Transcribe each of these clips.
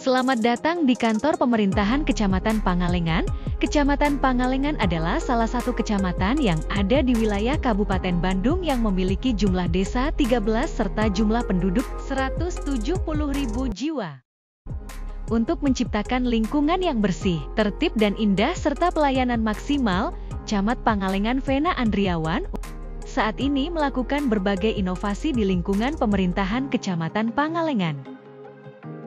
Selamat datang di kantor pemerintahan Kecamatan Pangalengan. Kecamatan Pangalengan adalah salah satu kecamatan yang ada di wilayah Kabupaten Bandung yang memiliki jumlah desa 13 serta jumlah penduduk 170.000 jiwa. Untuk menciptakan lingkungan yang bersih, tertib dan indah serta pelayanan maksimal, Camat Pangalengan Vena Andriawan saat ini melakukan berbagai inovasi di lingkungan pemerintahan Kecamatan Pangalengan.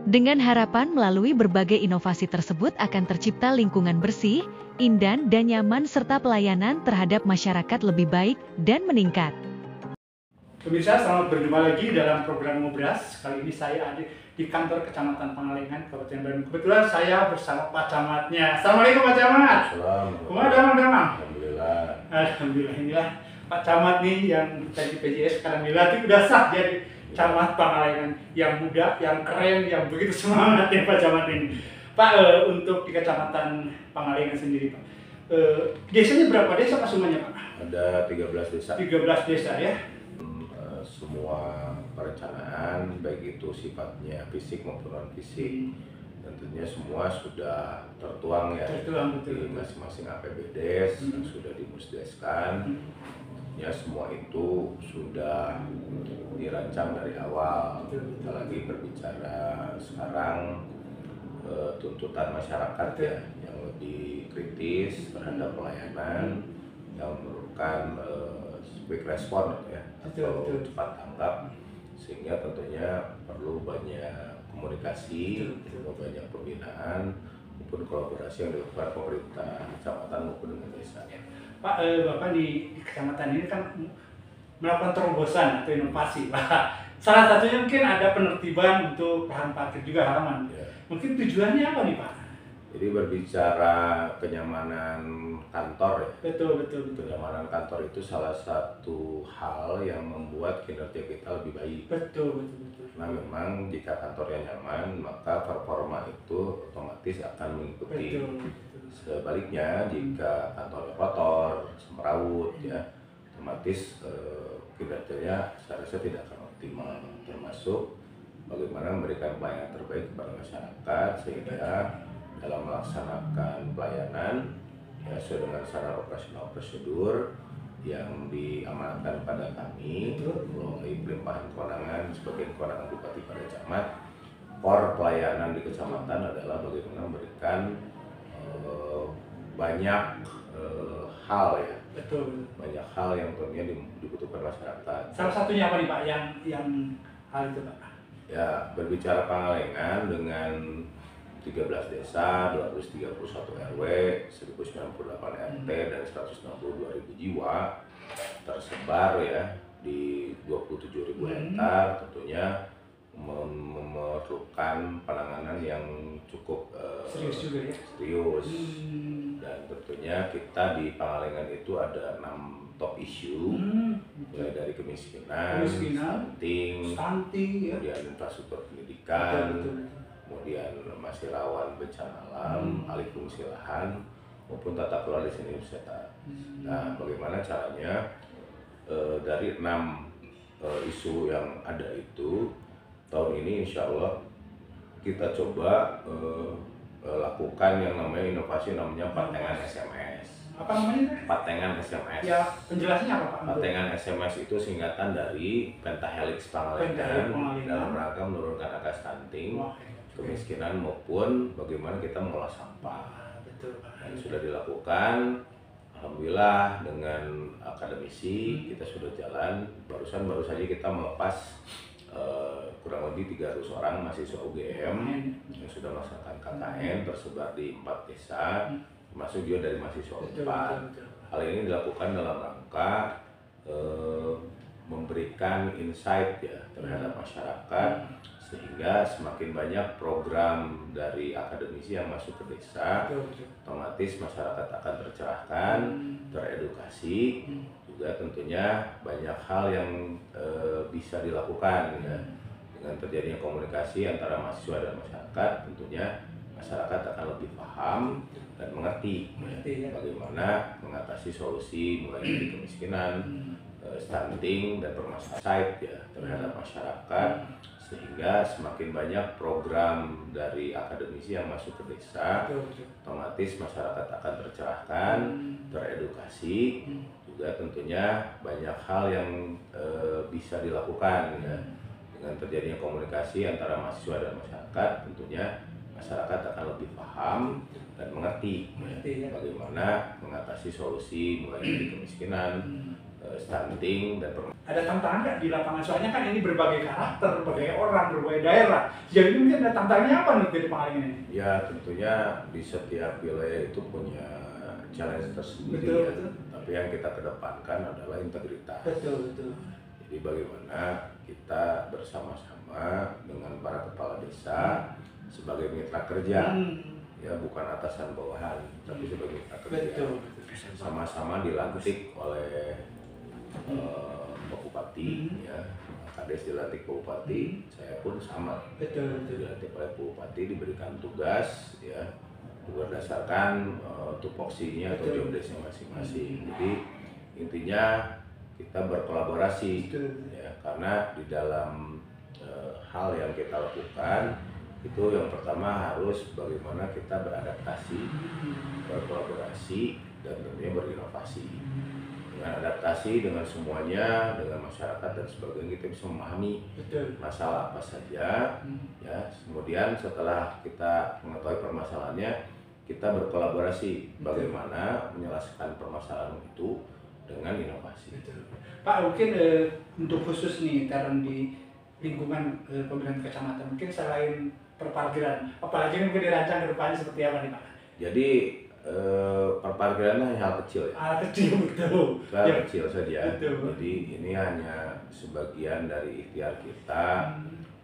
Dengan harapan melalui berbagai inovasi tersebut akan tercipta lingkungan bersih, indah dan nyaman serta pelayanan terhadap masyarakat lebih baik dan meningkat. Pemirsa, selamat berjumpa lagi dalam program Ngobras. Kali ini saya ada di kantor Kecamatan Pangalengan, Kabupaten Bandung. Kebetulan saya bersama Pak Camatnya. Assalamualaikum Pak Camat. Assalamualaikum. Alhamdulillah. Alhamdulillah, inilah Pak Camat nih yang tadi PJS sekarang dilatih udah sah jadi Camat Pangalengan, yang muda, yang keren, yang begitu semangat ya Pak Camat ini. Pak, untuk di Kecamatan Pangalengan sendiri Pak, desanya berapa desa Pak semuanya Pak? Ada 13 desa. 13 desa ya. Semua perencanaan baik itu sifatnya fisik maupun non fisik tentunya semua sudah tertuang ya di masing-masing APBDes yang sudah dimusdeskan. Ya semua itu sudah dirancang dari awal. Kita lagi berbicara sekarang tuntutan masyarakat ya yang lebih kritis terhadap pelayanan yang memerlukan quick response ya atau cepat tanggap, sehingga tentunya perlu banyak komunikasi, perlu banyak pembinaan maupun kolaborasi yang dilakukan pemerintah kecamatan maupun dengan desa. Pak, Bapak di kecamatan ini kan melakukan terobosan atau inovasi, Pak. Salah satunya mungkin ada penertiban untuk lahan parkir juga halaman. Ya. Mungkin tujuannya apa nih, Pak? Jadi berbicara kenyamanan kantor ya. Betul. Kenyamanan kantor itu salah satu hal yang membuat kinerja kita lebih baik. Betul. Nah memang jika kantornya nyaman, maka performa itu otomatis akan mengikuti. Betul. Sebaliknya jika kantornya kotor, semrawut ya, otomatis kinerjanya seharusnya tidak akan optimal. Termasuk bagaimana memberikan pelayanan terbaik kepada masyarakat sehingga dalam melaksanakan pelayanan ya sesuai dengan standar operasional prosedur yang diamanatkan pada kami melalui pelimpahan kewenangan sebagai kewenangan Bupati pada Camat. Core pelayanan di kecamatan adalah bagaimana memberikan banyak hal ya. Betul. Banyak hal yang tentunya dibutuhkan masyarakat. Salah satunya apa nih Pak yang hal itu Pak? Ya, berbicara Pangalengan dengan 13 desa, 231 RW, 1098 RT dan 162.000 jiwa tersebar ya di 27.000 hektar, tentunya memerlukan penanganan yang cukup serius juga ya. Serius. Dan tentunya kita di Pangalengan itu ada 6 top issue, mulai dari kemiskinan, stunting ya. Kemudian infrastruktur pendidikan, kemudian masih rawan bencana alam, alih fungsi lahan, maupun tata kelola destinasi wisata. Nah, bagaimana caranya dari 6 isu yang ada itu, tahun ini insya Allah kita coba lakukan yang namanya inovasi namanya Patengan SMS. Apa namanya? Patengan SMS. Ya, penjelasannya apa Pak? Patengan SMS itu singkatan dari Pentahelix Pangalengan dalam rangka menurunkan angka stunting, kemiskinan maupun bagaimana kita mengolah sampah. Betul Pak. Yang sudah dilakukan, alhamdulillah dengan akademisi kita sudah jalan. Baru saja kita melepas kurang lebih 300 orang mahasiswa UGM yang sudah melaksanakan KKN tersebar di 4 desa, termasuk juga dari mahasiswa UNPAD. Hal ini dilakukan dalam rangka memberikan insight ya terhadap masyarakat, sehingga semakin banyak program dari akademisi yang masuk ke desa, otomatis masyarakat akan tercerahkan, teredukasi, juga tentunya banyak hal yang bisa dilakukan ya. Dengan terjadinya komunikasi antara mahasiswa dan masyarakat, tentunya masyarakat akan lebih paham dan mengerti ya, bagaimana mengatasi solusi mulai dari kemiskinan, stunting dan permasalahan ya terhadap masyarakat, sehingga semakin banyak program dari akademisi yang masuk ke desa, otomatis masyarakat akan tercerahkan, teredukasi, juga tentunya banyak hal yang bisa dilakukan ya. Dengan terjadinya komunikasi antara mahasiswa dan masyarakat, tentunya masyarakat akan lebih paham dan mengerti bagaimana mengatasi solusi mulai dari kemiskinan, stunting dan ada tantangan nggak di lapangan? Soalnya kan ini berbagai karakter, berbagai orang, berbagai daerah. Jadi mungkin ada tantangannya apa nih di Pangalengan ini? Ya tentunya di setiap wilayah itu punya challenge tersendiri. Betul, ya. betul. Tapi yang kita kedepankan adalah integritas. Betul, betul. Jadi bagaimana kita bersama-sama dengan para kepala desa sebagai mitra kerja, ya bukan atasan bawahan, tapi sebagai mitra kerja. Betul. Sama-sama dilantik oleh Pak Bupati, ya, Kades dilantik Pak Bupati, saya pun sama. Betul. Dilantik oleh Pak Bupati, diberikan tugas, ya, berdasarkan tupoksinya atau job desk masing-masing. Jadi intinya kita berkolaborasi, ya, karena di dalam hal yang kita lakukan itu yang pertama harus bagaimana kita beradaptasi, berkolaborasi, dan tentunya berinovasi. Dengan adaptasi dengan semuanya, dengan masyarakat dan sebagainya, kita bisa memahami masalah apa saja, ya. Kemudian setelah kita mengetahui permasalahannya, kita berkolaborasi bagaimana menyelesaikan permasalahan itu dengan inovasi. Pak, mungkin untuk khusus nih Taran di lingkungan pemerintahan kecamatan, mungkin selain perparkiran, apalagi mungkin dirancang ke depannya seperti apa nih Pak? Jadi perparkiran hanya hal kecil ya. Hal kecil, betul. Hal kecil saja. Betul. Jadi ini hanya sebagian dari ikhtiar kita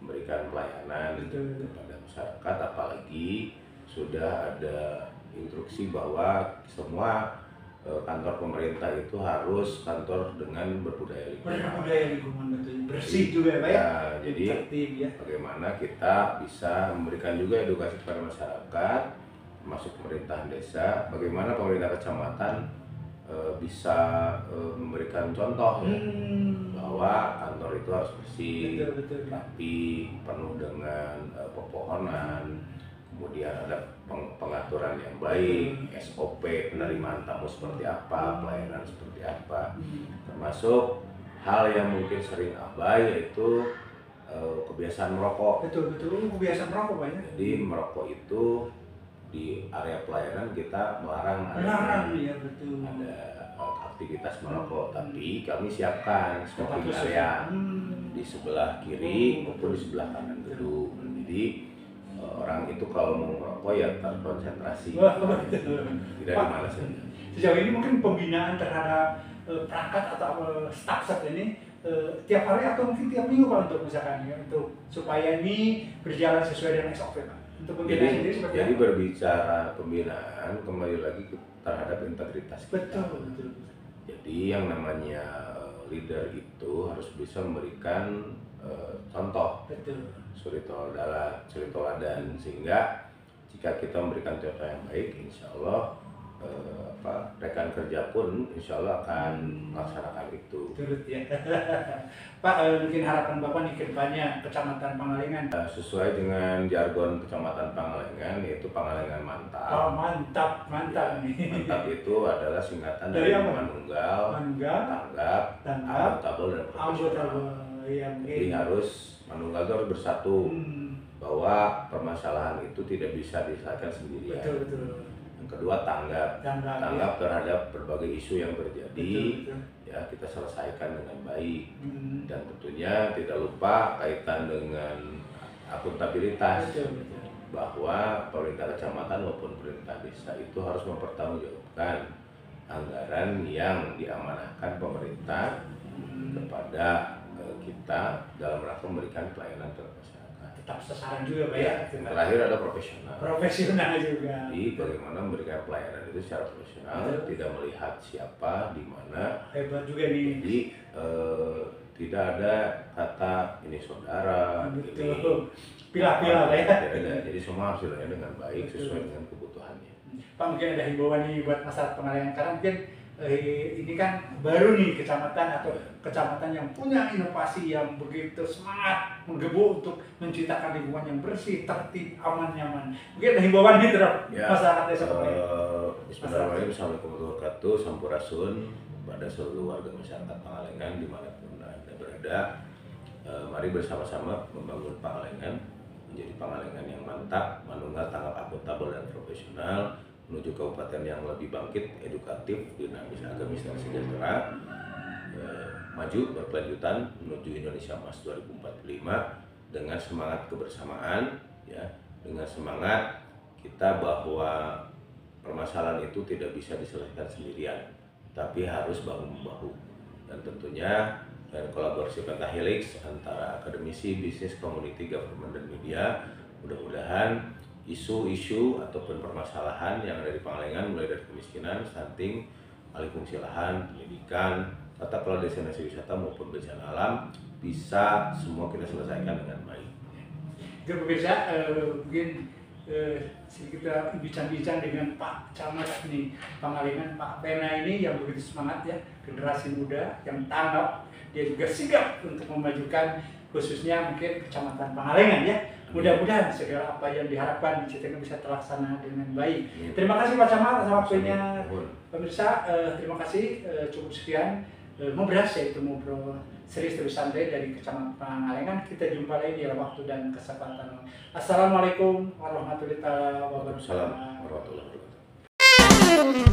memberikan pelayanan kepada masyarakat, apalagi sudah ada instruksi bahwa semua kantor pemerintah itu harus kantor dengan berbudaya lingkungan. Berbudaya lingkungan, betul. Bersih juga Pak ya. Jadi bagaimana kita bisa memberikan juga edukasi kepada masyarakat, masuk pemerintahan desa, bagaimana pemerintah kecamatan bisa memberikan contoh ya, bahwa kantor itu harus bersih, rapi, penuh dengan pepohonan, kemudian ada pengaturan yang baik, SOP penerimaan tamu seperti apa, pelayanan seperti apa, termasuk hal yang mungkin sering abai yaitu kebiasaan merokok. Betul, kebiasaan merokok banyak. Jadi merokok itu di area pelayanan kita melarang ya, betul. Ada aktivitas merokok, tapi kami siapkan smoking area di sebelah kiri maupun di sebelah kanan gedung. Jadi orang itu kalau mau merokok ya terkonsentrasi, tidak di mana saja. Sejauh ini mungkin pembinaan terhadap perangkat atau staf ini tiap hari atau mungkin tiap minggu Pak, untuk misalkan ya, untuk supaya ini berjalan sesuai dengan SOP Pak. Untuk pembinaan sendiri seperti jadi apa? Berbicara pembinaan kembali lagi terhadap integritas kita. Betul. Jadi yang namanya leader itu harus bisa memberikan contoh, suri toladan, sehingga jika kita memberikan contoh yang baik, insya Allah rekan kerja pun insya Allah akan melaksanakan itu. Turut ya. Pak, mungkin harapan Bapak nih ke depannya Kecamatan Pangalengan. Sesuai dengan jargon Kecamatan Pangalengan, yaitu Pangalengan Mantap. Oh, mantap ya, nih. Mantap itu adalah singkatan dari Manunggal, Tanggap, Akuntabel, dan Profesional. Jadi harus Manunggal itu harus bersatu, bahwa permasalahan itu tidak bisa diselesaikan sendirian. Betul. Yang kedua tanggap terhadap berbagai isu yang terjadi, ya kita selesaikan dengan baik. Dan tentunya tidak lupa kaitan dengan akuntabilitas, bahwa pemerintah kecamatan maupun pemerintah desa itu harus mempertanggungjawabkan anggaran yang diamanahkan pemerintah kepada kita dalam rangka memberikan pelayanan terhadap masyarakat. Tetap sasaran juga Pak ya. Yang terakhir ada profesional. Profesional juga. Jadi bagaimana memberikan pelayanan itu secara profesional, tidak melihat siapa, di mana. Hebat juga nih. Jadi tidak ada kata ini saudara, betul. Pilah-pilah Pak ya. Tidak ada. Jadi semua harus dilayani dengan baik sesuai dengan kebutuhannya. Pak, mungkin ada himbauan nih buat masyarakat Pangalengan, karena mungkin ini kan baru nih kecamatan atau kecamatan yang punya inovasi yang begitu semangat menggebu untuk menciptakan lingkungan yang bersih, tertib, aman, nyaman. Mungkin ada himbauan nih terhadap masyarakat desa Pangalengan. Bismillahirrahmanirrahim. Assalamualaikum warahmatullahi wabarakatuh. Sampurasun pada seluruh warga masyarakat Pangalengan dimanapun Anda berada. Mari bersama-sama membangun Pangalengan menjadi Pangalengan yang mantap, manunggal, tanggap, akuntabel dan profesional menuju kabupaten yang lebih bangkit, edukatif, dinamis, agamis dan sejahtera, maju berkelanjutan menuju Indonesia Emas 2045 dengan semangat kebersamaan, ya, dengan semangat kita bahwa permasalahan itu tidak bisa diselesaikan sendirian, tapi harus bahu-membahu, dan tentunya dan kolaborasi Pentahelix antara akademisi, bisnis, community, government, dan media. Mudah-mudahan isu-isu ataupun permasalahan yang ada di Pangalengan, mulai dari kemiskinan, stunting, alih fungsi lahan, pendidikan, tata kelola destinasi wisata maupun bencana alam, bisa semua kita selesaikan dengan baik. Itu pemirsa, mungkin kita bincang-bincang dengan Pak Camat nih Pangalengan, Pak Pena ini yang begitu semangat ya, generasi muda yang tanggap, dia juga sigap untuk memajukan khususnya mungkin Kecamatan Pangalengan ya. Mudah-mudahan segala apa yang diharapkan diciptakan bisa terlaksana dengan baik. Terima kasih Pak Camat atas waktunya. Pemirsa, terima kasih, cukup sekian. Ngobrol itu ngobrol serius terus santai dari Kecamatan Pangalengan. Kita jumpa lagi di waktu dan kesempatan. Assalamualaikum warahmatullahi wabarakatuh. Waalaikumsalam warahmatullahi wabarakatuh.